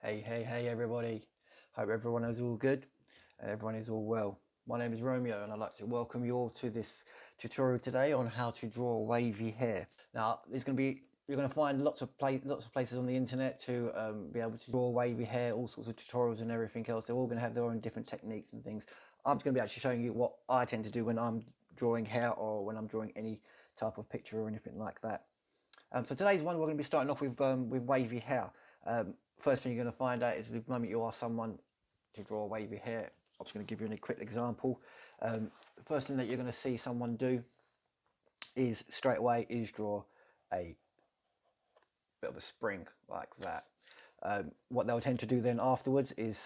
Hey everybody. Hope everyone is all good and everyone is all well. My name is Romeo and I'd like to welcome you all to this tutorial today on how to draw wavy hair. Now, you're going to find lots of places on the internet to be able to draw wavy hair, all sorts of tutorials and everything else. They're all going to have their own different techniques and things. I'm just going to be actually showing you what I tend to do when I'm drawing hair or when I'm drawing any type of picture or anything like that. So today's one, we're going to be starting off with wavy hair. First thing you're going to find out is the moment you ask someone to draw wavy hair. I'm just going to give you a quick example. The first thing that you're going to see someone do is straight away is draw a bit of a spring like that. What they'll tend to do then afterwards is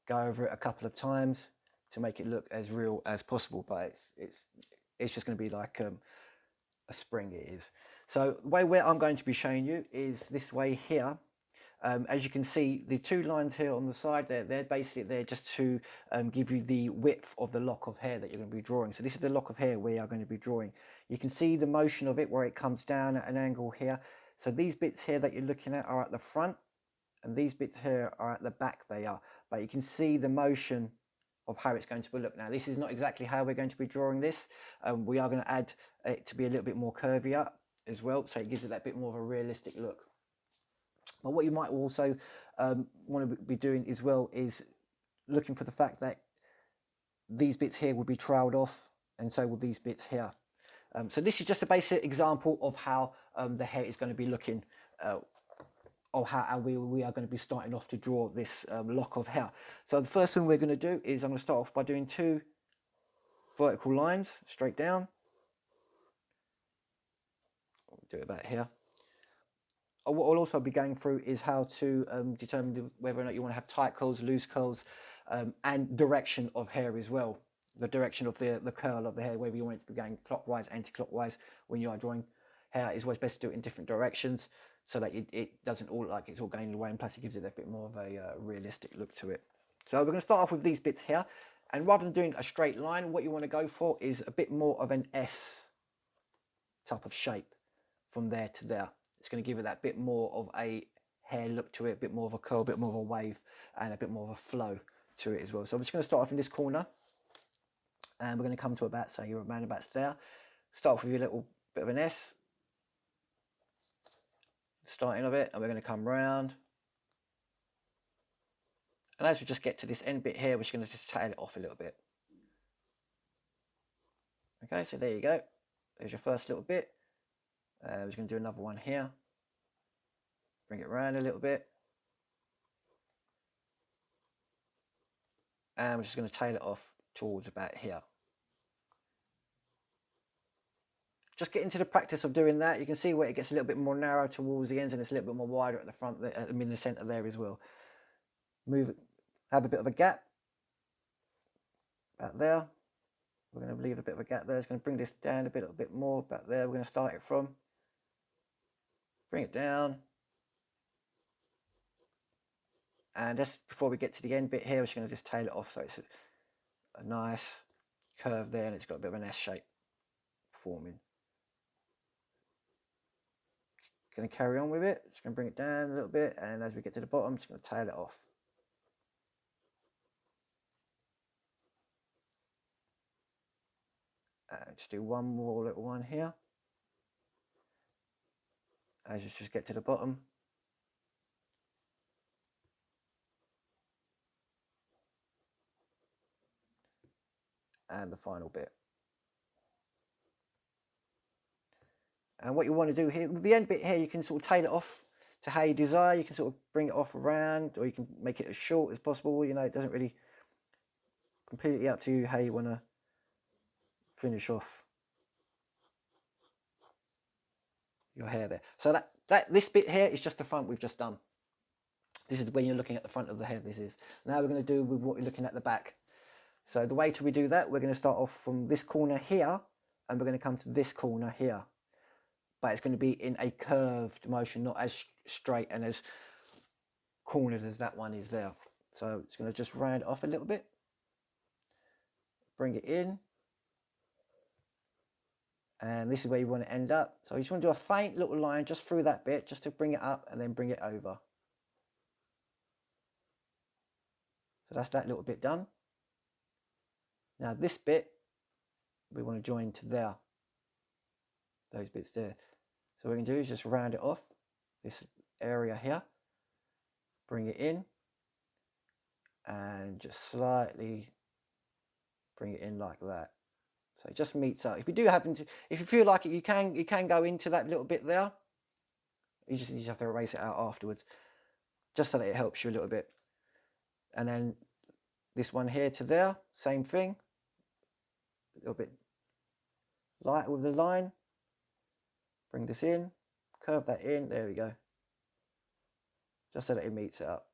go over it a couple of times to make it look as real as possible, but it's just going to be like a spring it is. So the way where I'm going to be showing you is this way here. As you can see, the two lines here on the side, they're basically there just to give you the width of the lock of hair that you're going to be drawing. So this is the lock of hair we are going to be drawing. You can see the motion of it where it comes down at an angle here. So these bits here that you're looking at are at the front, and these bits here are at the back they are. But you can see the motion of how it's going to look. Now, this is not exactly how we're going to be drawing this. We are going to add it to be a little bit more curvier as well, so it gives it that bit more of a realistic look. But what you might also want to be doing as well is looking for the fact that these bits here will be trailed off, and so will these bits here. So this is just a basic example of how the hair is going to be looking, or how we are going to be starting off to draw this lock of hair. So the first thing we're going to do is I'm going to start off by doing two vertical lines straight down. I'll do it about here. What I'll also be going through is how to determine whether or not you want to have tight curls, loose curls, and direction of hair as well. The direction of the curl of the hair, whether you want it to be going clockwise, anti-clockwise. When you are drawing hair, it's always best to do it in different directions so that it doesn't all like it's all going away, and plus it gives it a bit more of a realistic look to it. So we're going to start off with these bits here, and rather than doing a straight line, what you want to go for is a bit more of an S type of shape from there to there. It's going to give it that bit more of a hair look to it, a bit more of a curl, a bit more of a wave, and a bit more of a flow to it as well. So I'm just going to start off in this corner, and we're going to come to about, say, you're around about there. Start off with your little bit of an S, starting of it, and we're going to come round. And as we just get to this end bit here, we're just going to just tail it off a little bit. Okay, so there you go. There's your first little bit. We're just going to do another one here. Bring it around a little bit. And we're just going to tail it off towards about here. Just get into the practice of doing that. You can see where it gets a little bit more narrow towards the ends, and it's a little bit more wider at the front, in the center there as well. Move it, have a bit of a gap about there. We're going to leave a bit of a gap there. It's going to bring this down a bit more about there. We're going to start it from. Bring it down. And just before we get to the end bit here, we're just going to just tail it off so it's a nice curve there, and it's got a bit of an S shape forming. Going to carry on with it. Just going to bring it down a little bit, and as we get to the bottom, just going to tail it off. Just do one more little one here. As you just get to the bottom. And the final bit. And what you want to do here, with the end bit here, you can sort of tail it off to how you desire. You can sort of bring it off around, or you can make it as short as possible. You know, it doesn't really, completely up to you how you want to finish off your hair there. So this bit here is just the front we've just done. This is when you're looking at the front of the hair. This is. Now we're going to do with what you're looking at the back. So the way we do that, we're going to start off from this corner here, and we're going to come to this corner here. But it's going to be in a curved motion, not as straight and as cornered as that one is there. So it's going to just round it off a little bit. Bring it in. And this is where you want to end up. So you just want to do a faint little line just through that bit, just to bring it up and then bring it over. So that's that little bit done. Now this bit we want to join to there, those bits there. So what we can do is just round it off, this area here, bring it in, and just slightly bring it in like that. So it just meets up. If you do happen to, if you feel like it, you can go into that little bit there. You just have to erase it out afterwards, just so that it helps you a little bit. And then this one here to there, same thing. A little bit light with the line. Bring this in, curve that in. There we go. Just so that it meets it up.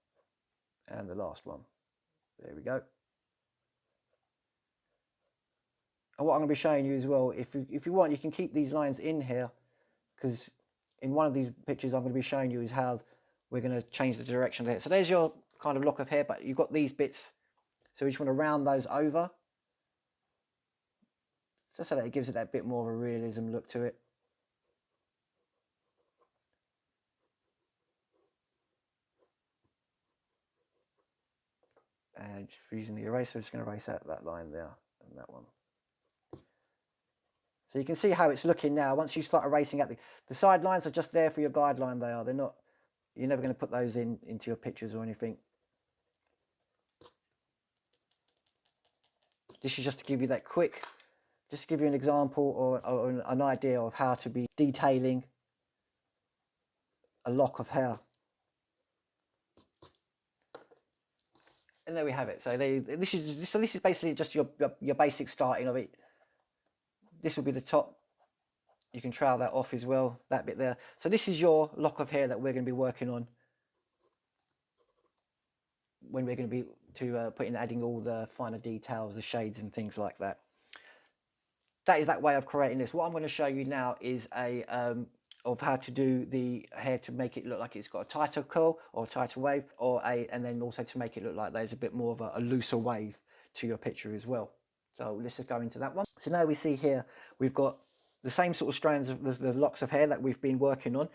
And the last one. There we go. And what I'm going to be showing you as well, if you want, you can keep these lines in here, because in one of these pictures I'm going to be showing you is how we're going to change the direction of the hair. So there's your kind of lock of hair, but you've got these bits, so we just want to round those over, just so that it gives it that bit more of a realism look to it. And using the eraser, I'm just going to erase out that line there and that one. So you can see how it's looking now. Once you start erasing out the side lines are just there for your guideline. They're not, you're never going to put those into your pictures or anything. This is just to give you that quick, just to give you an example or an idea of how to be detailing a lock of hair. And there we have it. So this is basically just your basic starting of it. This will be the top. You can trail that off as well, that bit there. So this is your lock of hair that we're going to be working on when we're going to be adding all the finer details, the shades and things like that. That is that way of creating this. What I'm going to show you now is of how to do the hair to make it look like it's got a tighter curl or a tighter wave, and then also to make it look like there's a bit more of a looser wave to your picture as well. So let's just go into that one. So now we see here we've got the same sort of strands of the locks of hair that we've been working on,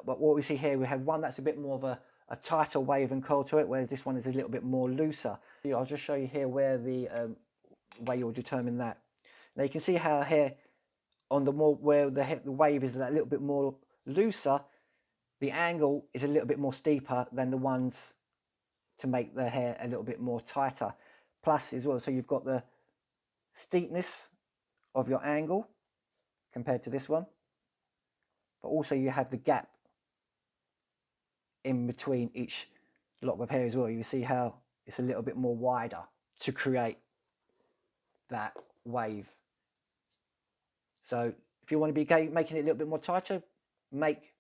but what we see here, we have one that's a bit more of a tighter wave and curl to it, whereas this one is a little bit more looser. I'll just show you here where the way you'll determine that. Now you can see how here on the more where the wave is a little bit more looser, the angle is a little bit more steeper than the ones to make the hair a little bit more tighter. Plus as well, so you've got the steepness of your angle compared to this one, but also you have the gap in between each lock of hair as well. You see how it's a little bit more wider to create that wave. So if you want to be making it a little bit more tighter, make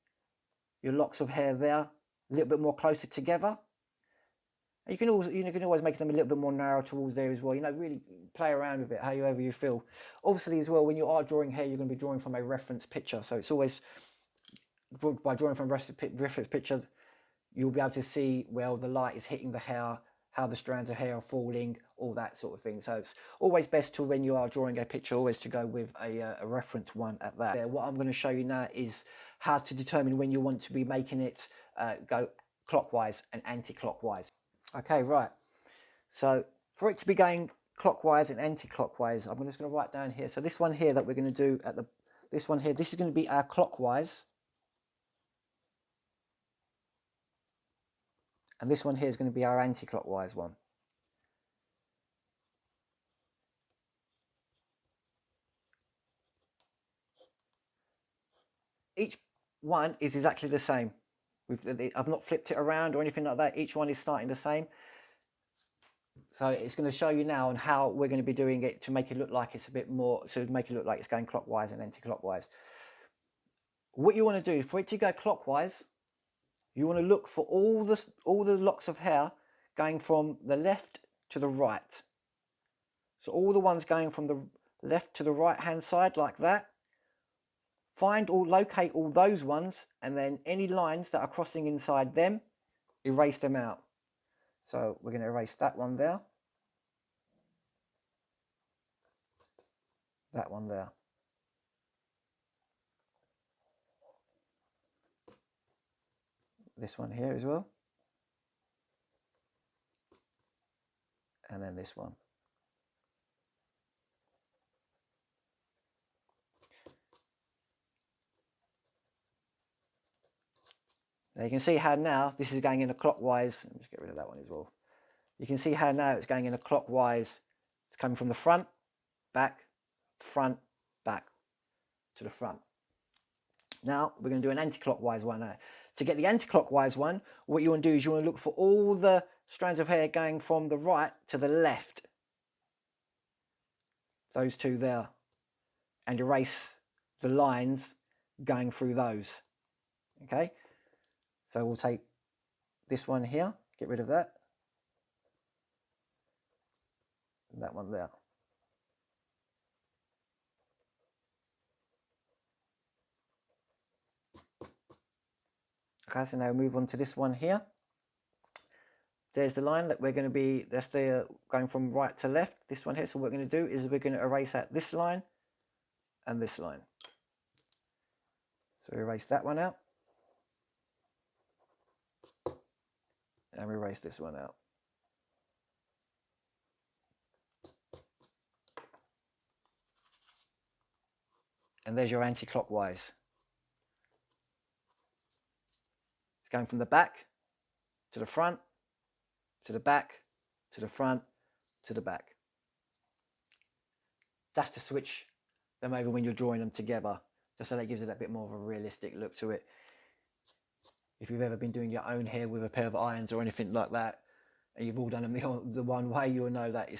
your locks of hair there a little bit more closer together. And you can always make them a little bit more narrow towards there as well. Really play around with it however you feel. Obviously as well, when you are drawing hair, you're going to be drawing from a reference picture. So it's always, by drawing from a reference picture, you'll be able to see where the light is hitting the hair, how the strands of hair are falling, all that sort of thing. So it's always best to, when you are drawing a picture, always to go with a reference one at that. What I'm going to show you now is how to determine when you want to be making it go clockwise and anti-clockwise. Okay, right. So for it to be going clockwise and anti-clockwise, I'm just going to write down here. So this one here that we're going to do this one here, this is going to be our clockwise. And this one here is going to be our anti-clockwise one. Each one is exactly the same. I've not flipped it around or anything like that. Each one is starting the same. So it's going to show you now on how we're going to be doing it to make it look like it's a bit more, to make it look like it's going clockwise and anti-clockwise. What you want to do, for it to go clockwise, you want to look for all the locks of hair going from the left to the right. So all the ones going from the left to the right hand side like that. Locate all those ones, and then any lines that are crossing inside them, erase them out. So we're going to erase that one there. That one there. This one here as well. and then this one. Now you can see how now this is going in a clockwise. Let me just get rid of that one as well. You can see how now it's going in a clockwise. It's coming from the front, back, back to the front. Now we're going to do an anti-clockwise one now. To get the anti-clockwise one, what you want to do is you want to look for all the strands of hair going from the right to the left. Those two there. And erase the lines going through those. Okay? So we'll take this one here, get rid of that. And that one there. Okay, so now move on to this one here. There's the line that we're going to be, that's the going from right to left, this one here. So what we're going to do is we're going to erase out this line and this line. So erase that one out. And erase this one out. And there's your anti-clockwise. It's going from the back to the front, to the back, to the front, to the back. That's to switch them over when you're drawing them together, just so that gives it a bit more of a realistic look to it. If you've ever been doing your own hair with a pair of irons or anything like that, and you've all done them the one way, you'll know that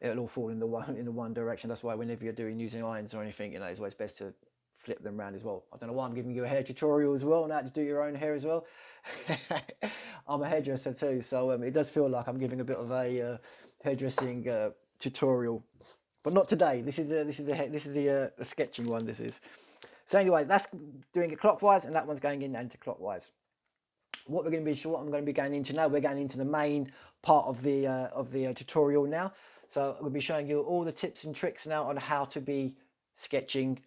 it'll all fall in the one direction. That's why whenever you're using irons or anything, it's always best to flip them around as well. I don't know why I'm giving you a hair tutorial as well, now to do your own hair as well. I'm a hairdresser too, so it does feel like I'm giving a bit of a hairdressing tutorial, but not today. This is the sketching one. This is. So anyway, that's doing it clockwise, and that one's going in anti-clockwise. What I'm going to be going into now, we're going into the main part of the tutorial now. So we'll be showing you all the tips and tricks now on how to be sketching,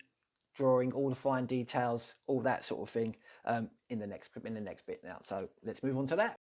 drawing, all the fine details, all that sort of thing in the next bit now. So let's move on to that.